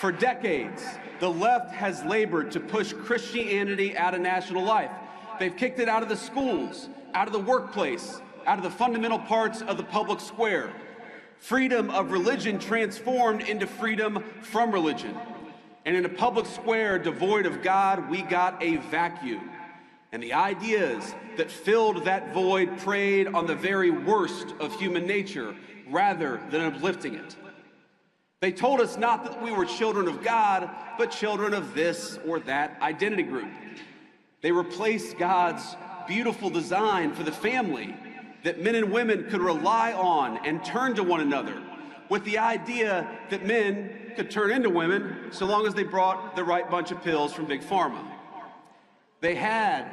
For decades, the left has labored to push Christianity out of national life. They've kicked it out of the schools, out of the workplace, out of the fundamental parts of the public square. Freedom of religion transformed into freedom from religion. And in a public square devoid of God, we got a vacuum. And the ideas that filled that void preyed on the very worst of human nature rather than uplifting it. They told us not that we were children of God, but children of this or that identity group. They replaced God's beautiful design for the family that men and women could rely on and turn to one another with the idea that men could turn into women so long as they brought the right bunch of pills from Big Pharma. They had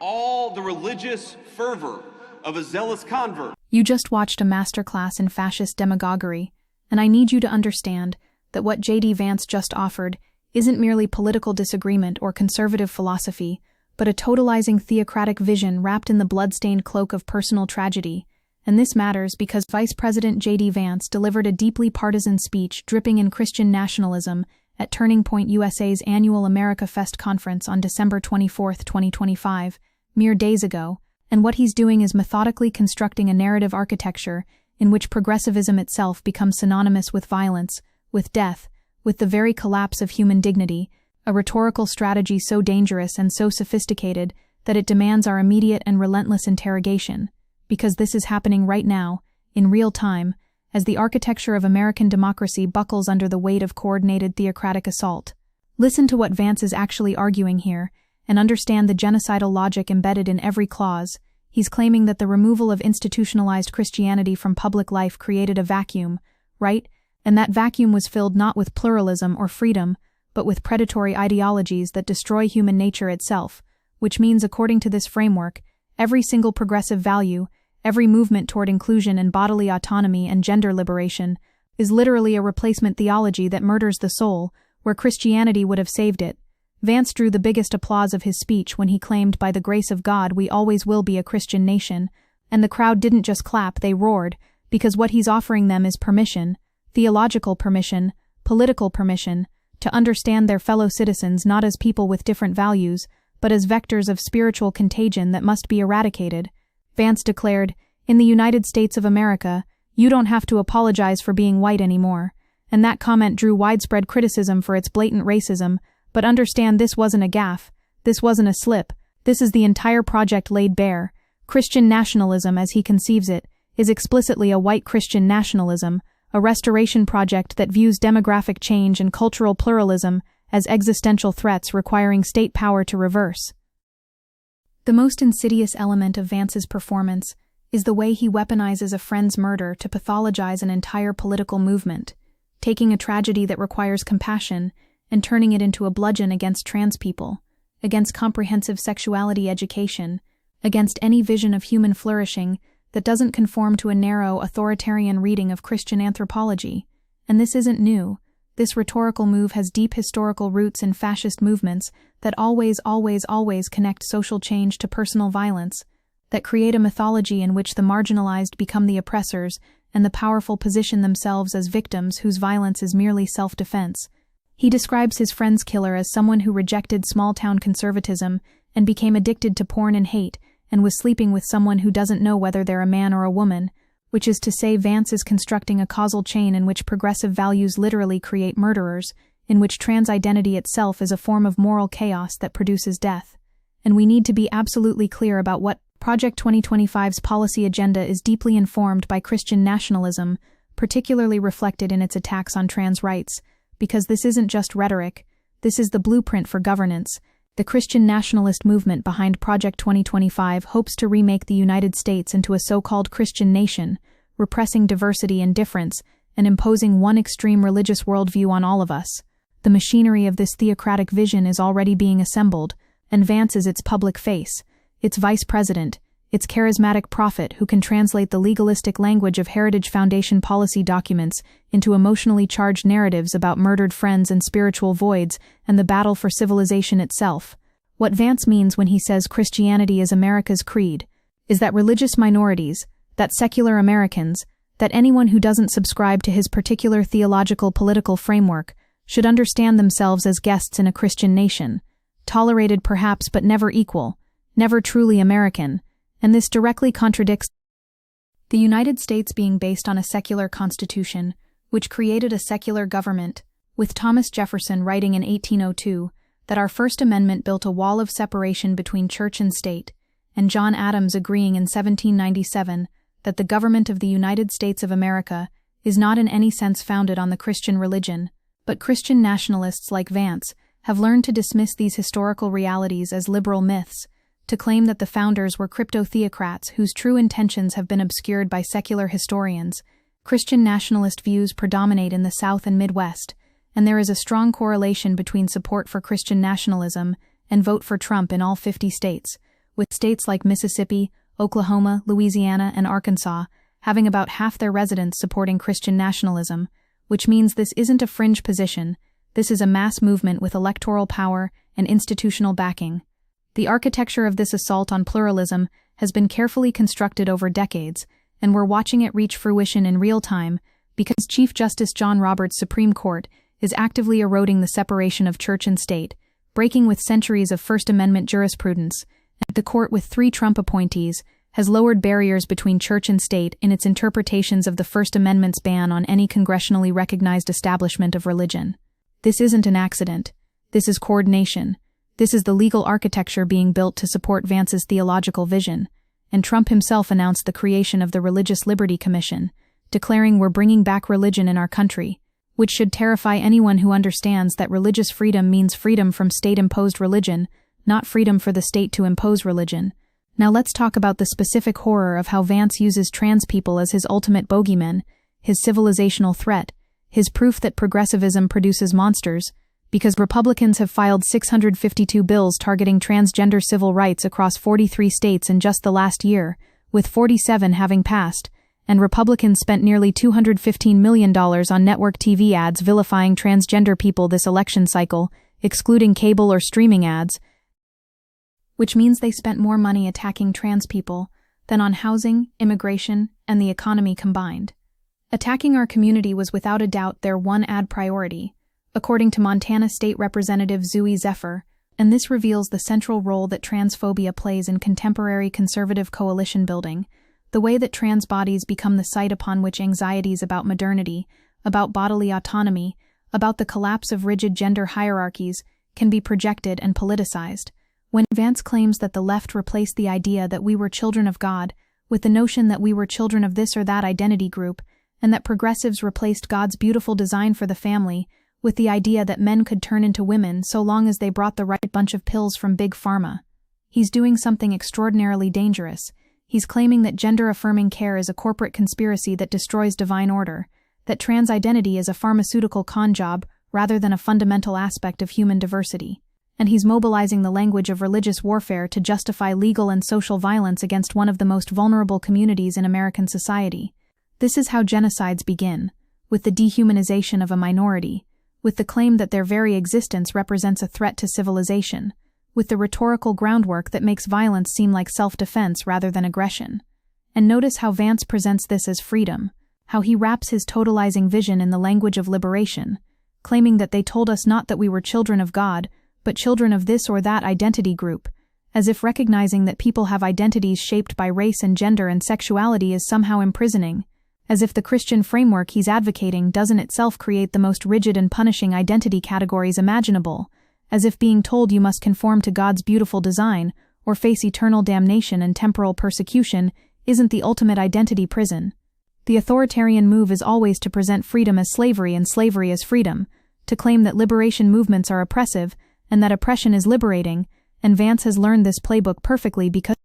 all the religious fervor of a zealous convert. You just watched a masterclass in fascist demagoguery, and I need you to understand that what J.D. Vance just offered isn't merely political disagreement or conservative philosophy, but a totalizing theocratic vision wrapped in the blood-stained cloak of personal tragedy. And this matters because Vice President J.D. Vance delivered a deeply partisan speech dripping in Christian nationalism at Turning Point USA's annual America Fest conference on December 24, 2025, mere days ago, and what he's doing is methodically constructing a narrative architecture in which progressivism itself becomes synonymous with violence, with death, with the very collapse of human dignity, a rhetorical strategy so dangerous and so sophisticated that it demands our immediate and relentless interrogation, because this is happening right now, in real time, as the architecture of American democracy buckles under the weight of coordinated theocratic assault. Listen to what Vance is actually arguing here, and understand the genocidal logic embedded in every clause. He's claiming that the removal of institutionalized Christianity from public life created a vacuum, right? And that vacuum was filled not with pluralism or freedom, but with predatory ideologies that destroy human nature itself, which means, according to this framework, every single progressive value, every movement toward inclusion and bodily autonomy and gender liberation, is literally a replacement theology that murders the soul, where Christianity would have saved it. Vance drew the biggest applause of his speech when he claimed, by the grace of God, we always will be a Christian nation, and the crowd didn't just clap, they roared, because what he's offering them is permission, theological permission, political permission, to understand their fellow citizens not as people with different values, but as vectors of spiritual contagion that must be eradicated. Vance declared, in the United States of America, you don't have to apologize for being white anymore, and that comment drew widespread criticism for its blatant racism. But understand, this wasn't a gaffe, this wasn't a slip, this is the entire project laid bare. Christian nationalism, as he conceives it, is explicitly a white Christian nationalism, a restoration project that views demographic change and cultural pluralism as existential threats requiring state power to reverse. The most insidious element of Vance's performance is the way he weaponizes a friend's murder to pathologize an entire political movement, taking a tragedy that requires compassion and turning it into a bludgeon against trans people, against comprehensive sexuality education, against any vision of human flourishing that doesn't conform to a narrow, authoritarian reading of Christian anthropology. And this isn't new. This rhetorical move has deep historical roots in fascist movements that always connect social change to personal violence, that create a mythology in which the marginalized become the oppressors and the powerful position themselves as victims whose violence is merely self-defense. He describes his friend's killer as someone who rejected small-town conservatism and became addicted to porn and hate and was sleeping with someone who doesn't know whether they're a man or a woman, which is to say Vance is constructing a causal chain in which progressive values literally create murderers, in which trans identity itself is a form of moral chaos that produces death. And we need to be absolutely clear about what Project 2025's policy agenda is deeply informed by Christian nationalism, particularly reflected in its attacks on trans rights, because this isn't just rhetoric, this is the blueprint for governance. The Christian nationalist movement behind Project 2025 hopes to remake the United States into a so-called Christian nation, repressing diversity and difference, and imposing one extreme religious worldview on all of us. The machinery of this theocratic vision is already being assembled, and Vance is its public face, its vice president, its charismatic prophet who can translate the legalistic language of Heritage Foundation policy documents into emotionally charged narratives about murdered friends and spiritual voids and the battle for civilization itself. What Vance means when he says Christianity is America's creed is that religious minorities, that secular Americans, that anyone who doesn't subscribe to his particular theological political framework should understand themselves as guests in a Christian nation, tolerated perhaps but never equal, never truly American, and this directly contradicts the United States being based on a secular constitution, which created a secular government, with Thomas Jefferson writing in 1802 that our First Amendment built a wall of separation between church and state, and John Adams agreeing in 1797 that the government of the United States of America is not in any sense founded on the Christian religion, but Christian nationalists like Vance have learned to dismiss these historical realities as liberal myths, to claim that the founders were crypto-theocrats whose true intentions have been obscured by secular historians. Christian nationalist views predominate in the South and Midwest, and there is a strong correlation between support for Christian nationalism and vote for Trump in all 50 states, with states like Mississippi, Oklahoma, Louisiana, and Arkansas having about half their residents supporting Christian nationalism, which means this isn't a fringe position, this is a mass movement with electoral power and institutional backing. The architecture of this assault on pluralism has been carefully constructed over decades, and we're watching it reach fruition in real time because Chief Justice John Roberts' Supreme Court is actively eroding the separation of church and state, breaking with centuries of First Amendment jurisprudence, and the court with 3 Trump appointees has lowered barriers between church and state in its interpretations of the First Amendment's ban on any congressionally recognized establishment of religion. This isn't an accident. This is coordination. This is the legal architecture being built to support Vance's theological vision, and Trump himself announced the creation of the Religious Liberty Commission, declaring we're bringing back religion in our country, which should terrify anyone who understands that religious freedom means freedom from state-imposed religion, not freedom for the state to impose religion. Now let's talk about the specific horror of how Vance uses trans people as his ultimate bogeyman, his civilizational threat, his proof that progressivism produces monsters, because Republicans have filed 652 bills targeting transgender civil rights across 43 states in just the last year, with 47 having passed, and Republicans spent nearly $215 million on network TV ads vilifying transgender people this election cycle, excluding cable or streaming ads, which means they spent more money attacking trans people than on housing, immigration, and the economy combined. Attacking our community was without a doubt their one ad priority, according to Montana State Representative Zooey Zephyr, and this reveals the central role that transphobia plays in contemporary conservative coalition building, the way that trans bodies become the site upon which anxieties about modernity, about bodily autonomy, about the collapse of rigid gender hierarchies can be projected and politicized. When Vance claims that the left replaced the idea that we were children of God with the notion that we were children of this or that identity group, and that progressives replaced God's beautiful design for the family with the idea that men could turn into women so long as they brought the right bunch of pills from Big Pharma, he's doing something extraordinarily dangerous. He's claiming that gender-affirming care is a corporate conspiracy that destroys divine order, that trans identity is a pharmaceutical con job rather than a fundamental aspect of human diversity. And he's mobilizing the language of religious warfare to justify legal and social violence against one of the most vulnerable communities in American society. This is how genocides begin, with the dehumanization of a minority, with the claim that their very existence represents a threat to civilization, with the rhetorical groundwork that makes violence seem like self-defense rather than aggression. And notice how Vance presents this as freedom, how he wraps his totalizing vision in the language of liberation, claiming that they told us not that we were children of God, but children of this or that identity group, as if recognizing that people have identities shaped by race and gender and sexuality is somehow imprisoning, as if the Christian framework he's advocating doesn't itself create the most rigid and punishing identity categories imaginable, as if being told you must conform to God's beautiful design or face eternal damnation and temporal persecution isn't the ultimate identity prison. The authoritarian move is always to present freedom as slavery and slavery as freedom, to claim that liberation movements are oppressive and that oppression is liberating, and Vance has learned this playbook perfectly because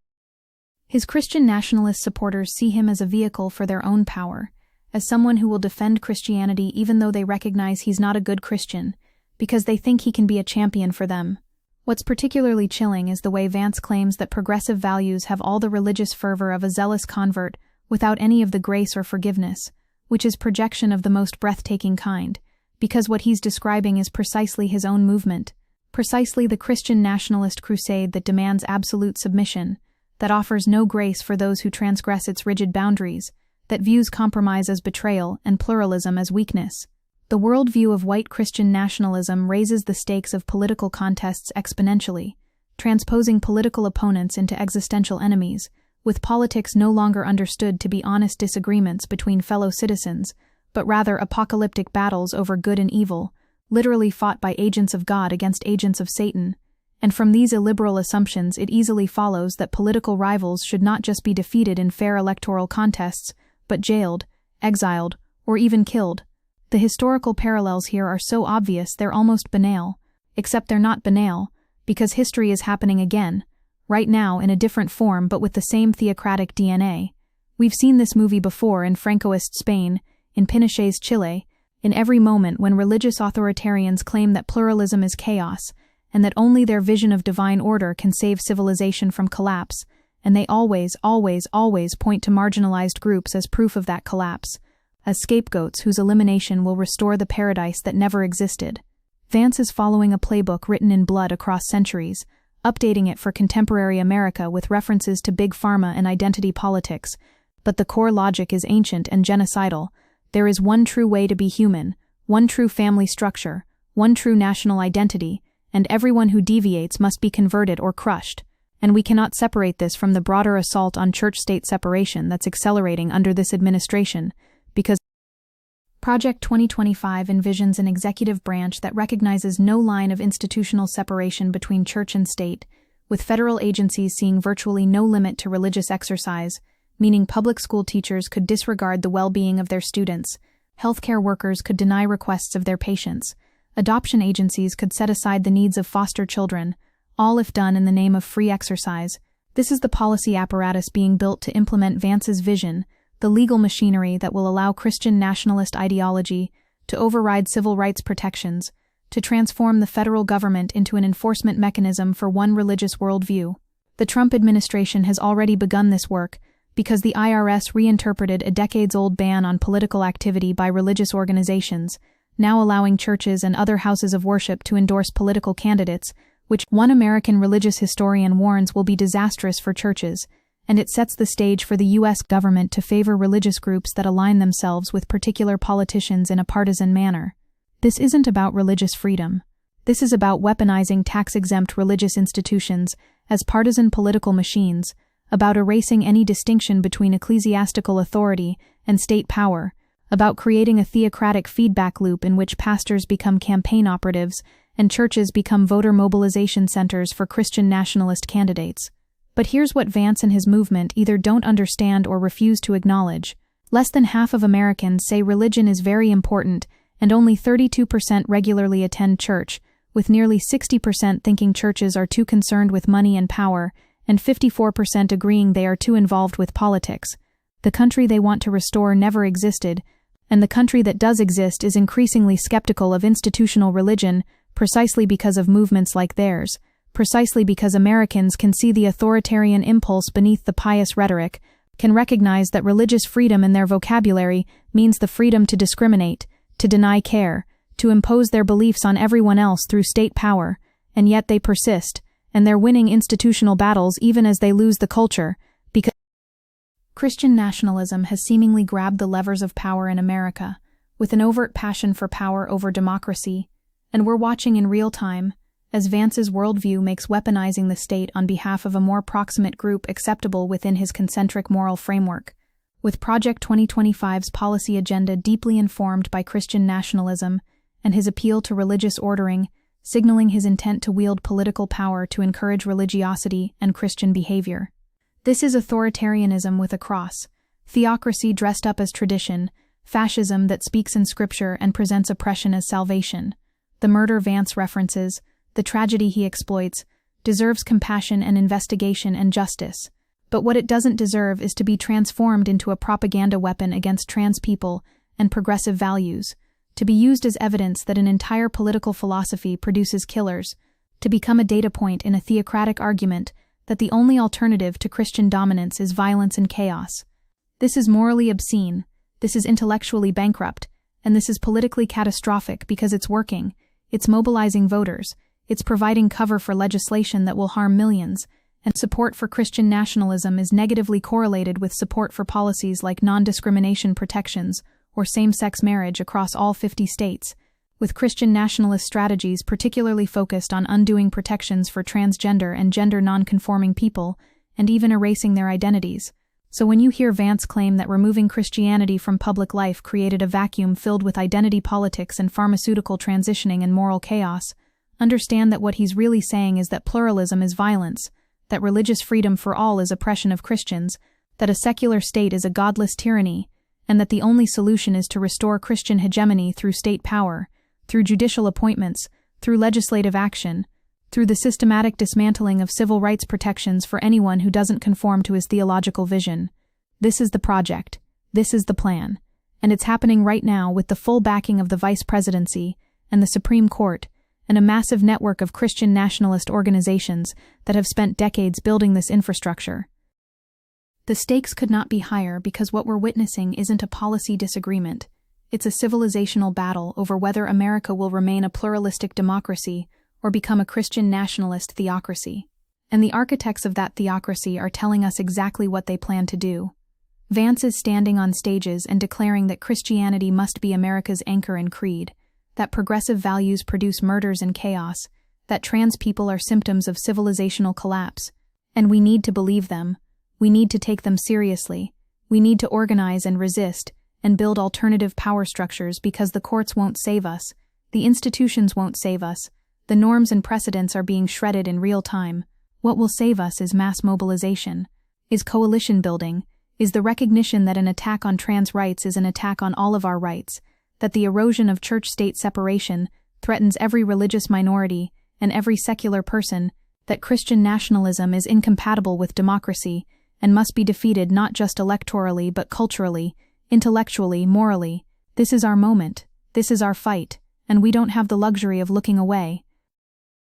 his Christian nationalist supporters see him as a vehicle for their own power, as someone who will defend Christianity even though they recognize he's not a good Christian, because they think he can be a champion for them. What's particularly chilling is the way Vance claims that progressive values have all the religious fervor of a zealous convert without any of the grace or forgiveness, which is projection of the most breathtaking kind, because what he's describing is precisely his own movement, precisely the Christian nationalist crusade that demands absolute submission, that offers no grace for those who transgress its rigid boundaries, that views compromise as betrayal and pluralism as weakness. The worldview of white Christian nationalism raises the stakes of political contests exponentially, transposing political opponents into existential enemies, with politics no longer understood to be honest disagreements between fellow citizens, but rather apocalyptic battles over good and evil, literally fought by agents of God against agents of Satan. And from these illiberal assumptions it easily follows that political rivals should not just be defeated in fair electoral contests, but jailed, exiled, or even killed. The historical parallels here are so obvious they're almost banal, except they're not banal, because history is happening again, right now in a different form but with the same theocratic DNA. We've seen this movie before in Francoist Spain, in Pinochet's Chile, in every moment when religious authoritarians claim that pluralism is chaos, and that only their vision of divine order can save civilization from collapse, and they always point to marginalized groups as proof of that collapse, as scapegoats whose elimination will restore the paradise that never existed. Vance is following a playbook written in blood across centuries, updating it for contemporary America with references to big pharma and identity politics, but the core logic is ancient and genocidal. There is one true way to be human, one true family structure, one true national identity, and everyone who deviates must be converted or crushed. And we cannot separate this from the broader assault on church-state separation that's accelerating under this administration, because Project 2025 envisions an executive branch that recognizes no line of institutional separation between church and state, with federal agencies seeing virtually no limit to religious exercise, meaning public school teachers could disregard the well-being of their students, healthcare workers could deny requests of their patients, adoption agencies could set aside the needs of foster children, all if done in the name of free exercise. This is the policy apparatus being built to implement Vance's vision, the legal machinery that will allow Christian nationalist ideology to override civil rights protections, to transform the federal government into an enforcement mechanism for one religious worldview. The Trump administration has already begun this work because the IRS reinterpreted a decades-old ban on political activity by religious organizations, now allowing churches and other houses of worship to endorse political candidates, which one American religious historian warns will be disastrous for churches, and it sets the stage for the U.S. government to favor religious groups that align themselves with particular politicians in a partisan manner. This isn't about religious freedom. This is about weaponizing tax-exempt religious institutions as partisan political machines, about erasing any distinction between ecclesiastical authority and state power, about creating a theocratic feedback loop in which pastors become campaign operatives and churches become voter mobilization centers for Christian nationalist candidates. But here's what Vance and his movement either don't understand or refuse to acknowledge. Less than half of Americans say religion is very important, and only 32% regularly attend church, with nearly 60% thinking churches are too concerned with money and power, and 54% agreeing they are too involved with politics. The country they want to restore never existed, and the country that does exist is increasingly skeptical of institutional religion precisely because of movements like theirs. Precisely because Americans can see the authoritarian impulse beneath the pious rhetoric, can recognize that religious freedom in their vocabulary means the freedom to discriminate, to deny care, to impose their beliefs on everyone else through state power, and yet they persist, and they're winning institutional battles even as they lose the culture, because Christian nationalism has seemingly grabbed the levers of power in America, with an overt passion for power over democracy, and we're watching in real time as Vance's worldview makes weaponizing the state on behalf of a more proximate group acceptable within his concentric moral framework. With Project 2025's policy agenda deeply informed by Christian nationalism and his appeal to religious ordering, signaling his intent to wield political power to encourage religiosity and Christian behavior. This is authoritarianism with a cross, theocracy dressed up as tradition, fascism that speaks in scripture and presents oppression as salvation. The murder Vance references, the tragedy he exploits, deserves compassion and investigation and justice. But what it doesn't deserve is to be transformed into a propaganda weapon against trans people and progressive values, to be used as evidence that an entire political philosophy produces killers, to become a data point in a theocratic argument that the only alternative to Christian dominance is violence and chaos. This is morally obscene, this is intellectually bankrupt, and this is politically catastrophic because it's working, it's mobilizing voters, it's providing cover for legislation that will harm millions, and support for Christian nationalism is negatively correlated with support for policies like non-discrimination protections or same-sex marriage across all 50 states, with Christian nationalist strategies particularly focused on undoing protections for transgender and gender non-conforming people and even erasing their identities. So when you hear Vance claim that removing Christianity from public life created a vacuum filled with identity politics and pharmaceutical transitioning and moral chaos, understand that what he's really saying is that pluralism is violence, that religious freedom for all is oppression of Christians, that a secular state is a godless tyranny, and that the only solution is to restore Christian hegemony through state power, through judicial appointments, through legislative action, through the systematic dismantling of civil rights protections for anyone who doesn't conform to his theological vision. This is the project. This is the plan. And it's happening right now with the full backing of the Vice Presidency and the Supreme Court and a massive network of Christian nationalist organizations that have spent decades building this infrastructure. The stakes could not be higher because what we're witnessing isn't a policy disagreement. It's a civilizational battle over whether America will remain a pluralistic democracy or become a Christian nationalist theocracy. And the architects of that theocracy are telling us exactly what they plan to do. Vance is standing on stages and declaring that Christianity must be America's anchor and creed, that progressive values produce murders and chaos, that trans people are symptoms of civilizational collapse. And we need to believe them. We need to take them seriously. We need to organize and resist and build alternative power structures because the courts won't save us, the institutions won't save us, the norms and precedents are being shredded in real time. What will save us is mass mobilization, is coalition building, is the recognition that an attack on trans rights is an attack on all of our rights, that the erosion of church-state separation threatens every religious minority and every secular person, that Christian nationalism is incompatible with democracy and must be defeated not just electorally but culturally, intellectually, morally. This is our moment. This is our fight, and we don't have the luxury of looking away.